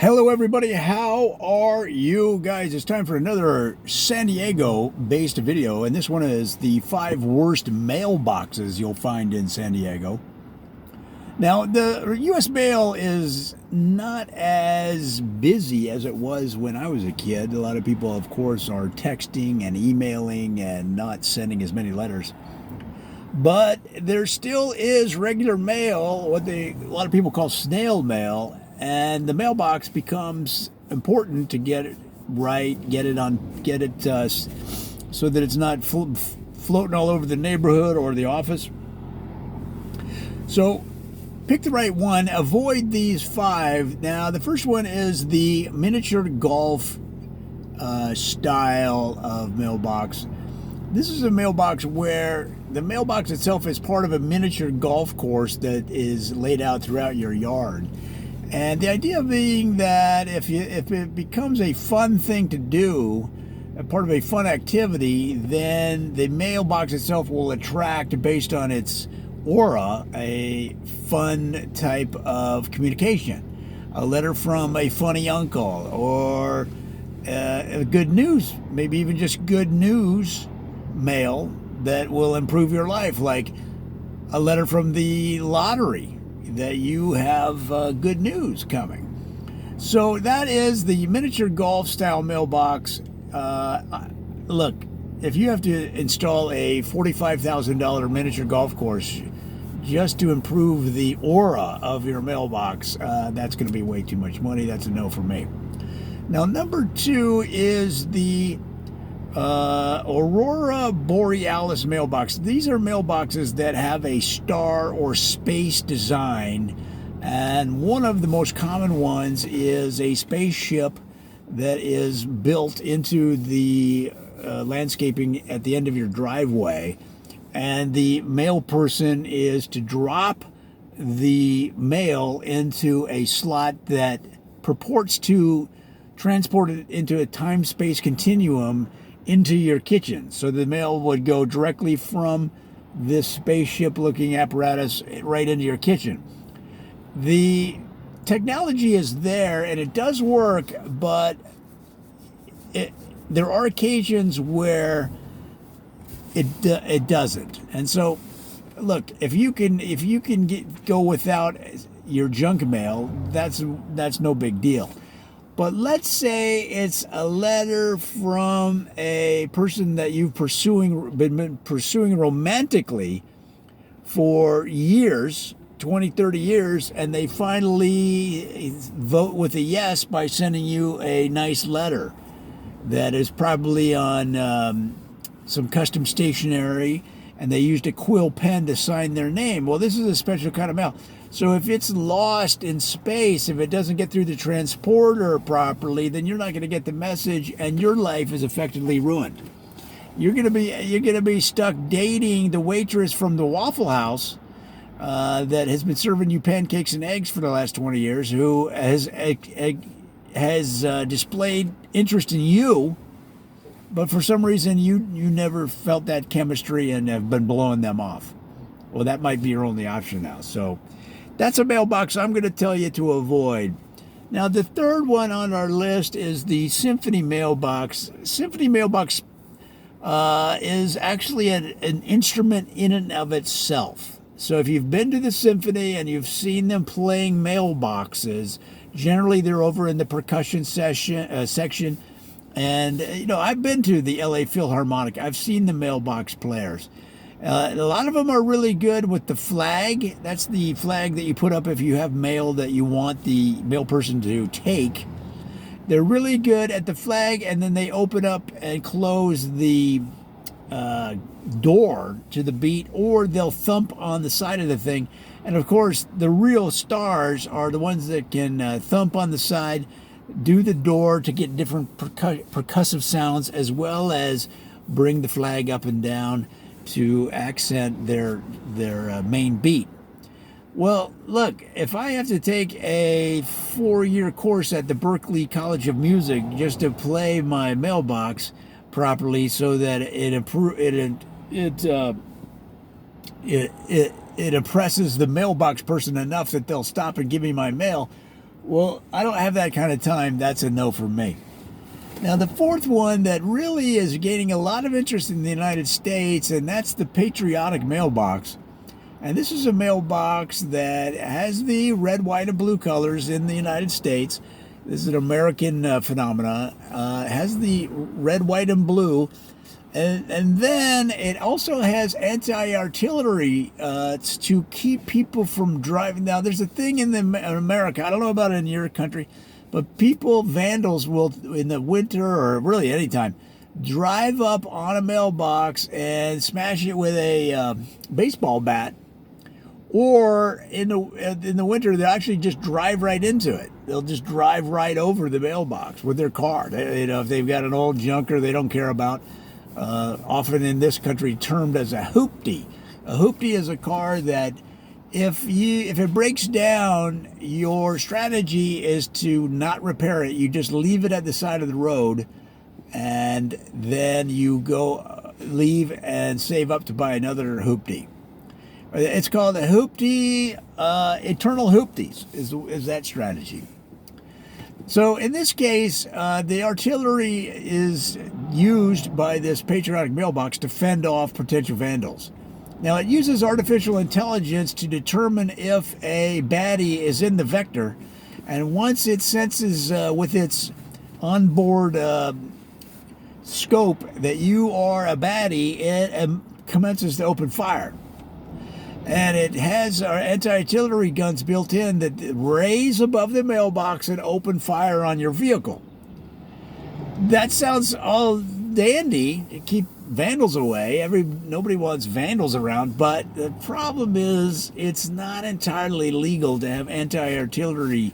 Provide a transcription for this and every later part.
Hello, everybody. How are you guys? It's time for another San Diego based video, and this one is the 5 worst mailboxes you'll find in San Diego. Now, the U.S. mail is not as busy as it was when I was a kid. A lot of people, of course, are texting and emailing and not sending as many letters. But there still is regular mail, what a lot of people call snail mail, and the mailbox becomes important to get it right, get it so that it's not floating all over the neighborhood or the office. So pick the right one. Avoid these 5. Now, the first one is the miniature golf style of mailbox. This is a mailbox where the mailbox itself is part of a miniature golf course that is laid out throughout your yard. And the idea being that if it becomes a fun thing to do, a part of a fun activity, then the mailbox itself will attract, based on its aura, a fun type of communication. A letter from a funny uncle, or good news, maybe even just good news mail that will improve your life, like a letter from the lottery that you have good news coming. So that is the miniature golf style mailbox. Look, if you have to install a $45,000 miniature golf course just to improve the aura of your mailbox, that's going to be way too much money. That's a no for me. Now, number 2 is the Aurora Borealis mailbox. These are mailboxes that have a star or space design, and one of the most common ones is a spaceship that is built into the landscaping at the end of your driveway, and the mail person is to drop the mail into a slot that purports to transport it into a time-space continuum into your kitchen. So the mail would go directly from this spaceship-looking apparatus right into your kitchen. The technology is there and it does work, but there are occasions where it doesn't. And so, look, if you can go without your junk mail, that's no big deal. But let's say it's a letter from a person that you've been pursuing romantically for years, 20, 30 years, and they finally vote with a yes by sending you a nice letter that is probably on some custom stationery, and they used a quill pen to sign their name. Well, this is a special kind of mail. So if it's lost in space, if it doesn't get through the transporter properly, then you're not going to get the message, and your life is effectively ruined. You're going to be stuck dating the waitress from the Waffle House that has been serving you pancakes and eggs for the last 20 years, who has displayed interest in you, but for some reason you never felt that chemistry and have been blowing them off. Well, that might be your only option now. So that's a mailbox I'm going to tell you to avoid. Now, the third one on our list is the Symphony mailbox. Symphony mailbox is actually an instrument in and of itself. So if you've been to the Symphony and you've seen them playing mailboxes, generally they're over in the percussion section. And, I've been to the LA Philharmonic. I've seen the mailbox players. A lot of them are really good with the flag. That's the flag that you put up if you have mail that you want the mail person to take. They're really good at the flag, and then they open up and close the door to the beat, or they'll thump on the side of the thing. And of course, the real stars are the ones that can thump on the side, do the door to get different percussive sounds, as well as bring the flag up and down to accent their main beat. Well, look, if I have to take a 4-year course at the Berklee College of Music just to play my mailbox properly, so that it impresses the mailbox person enough that they'll stop and give me my mail, Well, I don't have that kind of time. That's a no for me. Now, the fourth one that really is gaining a lot of interest in the United States, and that's the patriotic mailbox. And this is a mailbox that has the red, white, and blue colors in the United States. This is an American phenomenon. Has the red, white, and blue. And then it also has anti-artillery to keep people from driving. Now, there's a thing in America, I don't know about it in your country, but vandals will, in the winter or really anytime, drive up on a mailbox and smash it with a baseball bat. Or in the winter, they'll actually just drive right into it. They'll just drive right over the mailbox with their car. If they've got an old junker they don't care about, often in this country termed as a hoopty. A hoopty is a car that if it breaks down, your strategy is to not repair it. You just leave it at the side of the road, and then you go leave and save up to buy another hoopty. It's called a hoopty, eternal hoopties is that strategy. So in this case, the artillery is used by this patriotic mailbox to fend off potential vandals. Now, it uses artificial intelligence to determine if a baddie is in the vector, and once it senses with its onboard scope that you are a baddie, it commences to open fire. And it has our anti-artillery guns built in that raise above the mailbox and open fire on your vehicle. That sounds all dandy to keep vandals away. Nobody wants vandals around, but the problem is it's not entirely legal to have anti-artillery,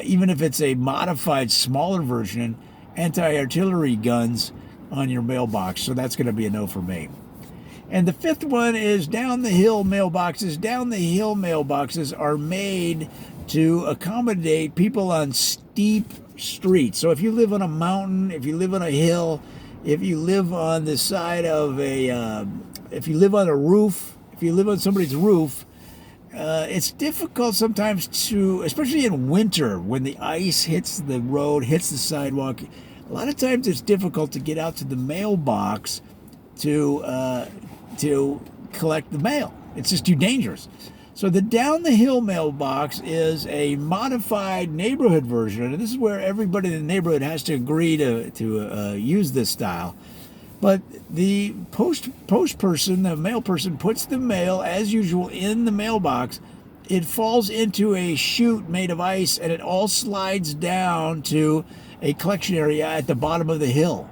even if it's a modified, smaller version, anti-artillery guns on your mailbox. So that's going to be a no for me. And the fifth one is down the hill mailboxes. Down the hill mailboxes are made to accommodate people on steep streets. So if you live on a mountain, if you live on a hill, if you live on the side of if you live on a roof, if you live on somebody's roof, it's difficult sometimes to, especially in winter when the ice hits the road, hits the sidewalk. A lot of times it's difficult to get out to the mailbox to collect the mail. It's just too dangerous. So the down the hill mailbox is a modified neighborhood version, and this is where everybody in the neighborhood has to agree to use this style. But the post person, the mail person, puts the mail as usual in the mailbox. It falls into a chute made of ice, and it all slides down to a collection area at the bottom of the hill.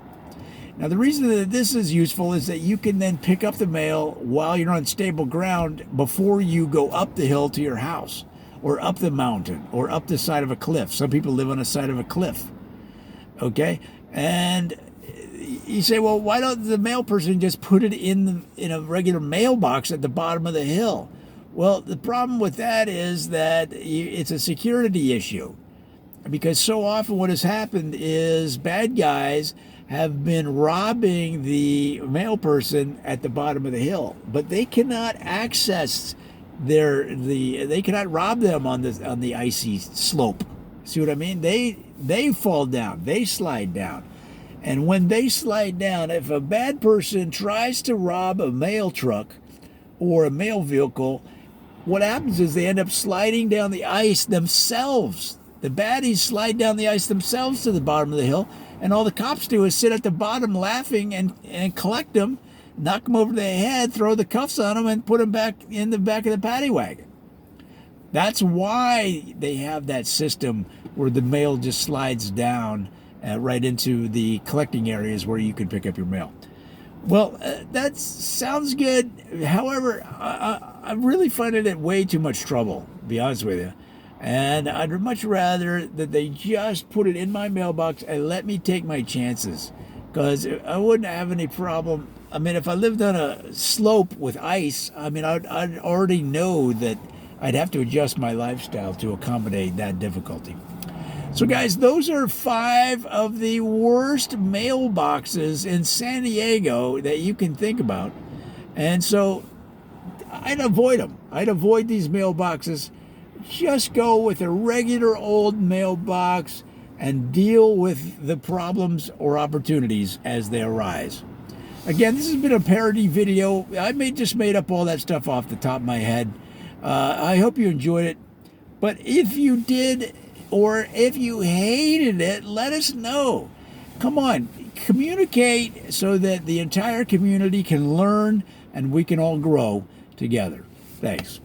Now, the reason that this is useful is that you can then pick up the mail while you're on stable ground before you go up the hill to your house, or up the mountain, or up the side of a cliff. Some people live on the side of a cliff. Okay? And you say, well, why don't the mail person just put it in a regular mailbox at the bottom of the hill? Well, the problem with that is that it's a security issue. Because so often what has happened is bad guys have been robbing the mail person at the bottom of the hill, but they cannot access they cannot rob them on the icy slope. See what I mean? They fall down, they slide down. And when they slide down, if a bad person tries to rob a mail truck or a mail vehicle, what happens is they end up sliding down the ice themselves. The baddies slide down the ice themselves to the bottom of the hill, and all the cops do is sit at the bottom laughing and collect them, knock them over the head, throw the cuffs on them, and put them back in the back of the paddy wagon. That's why they have that system where the mail just slides down right into the collecting areas where you can pick up your mail. Well, that sounds good. However, I really find it way too much trouble, to be honest with you. And I'd much rather that they just put it in my mailbox and let me take my chances, because I wouldn't have any problem. I mean, if I lived on a slope with ice, I mean, I'd already know that I'd have to adjust my lifestyle to accommodate that difficulty. So, guys, those are 5 of the worst mailboxes in San Diego that you can think about. And so I'd avoid them. I'd avoid these mailboxes just go with a regular old mailbox and deal with the problems or opportunities as they arise. Again, this has been a parody video. I just made up all that stuff off the top of my head. I hope you enjoyed it. But if you did, or if you hated it, let us know. Come on, communicate so that the entire community can learn and we can all grow together. Thanks.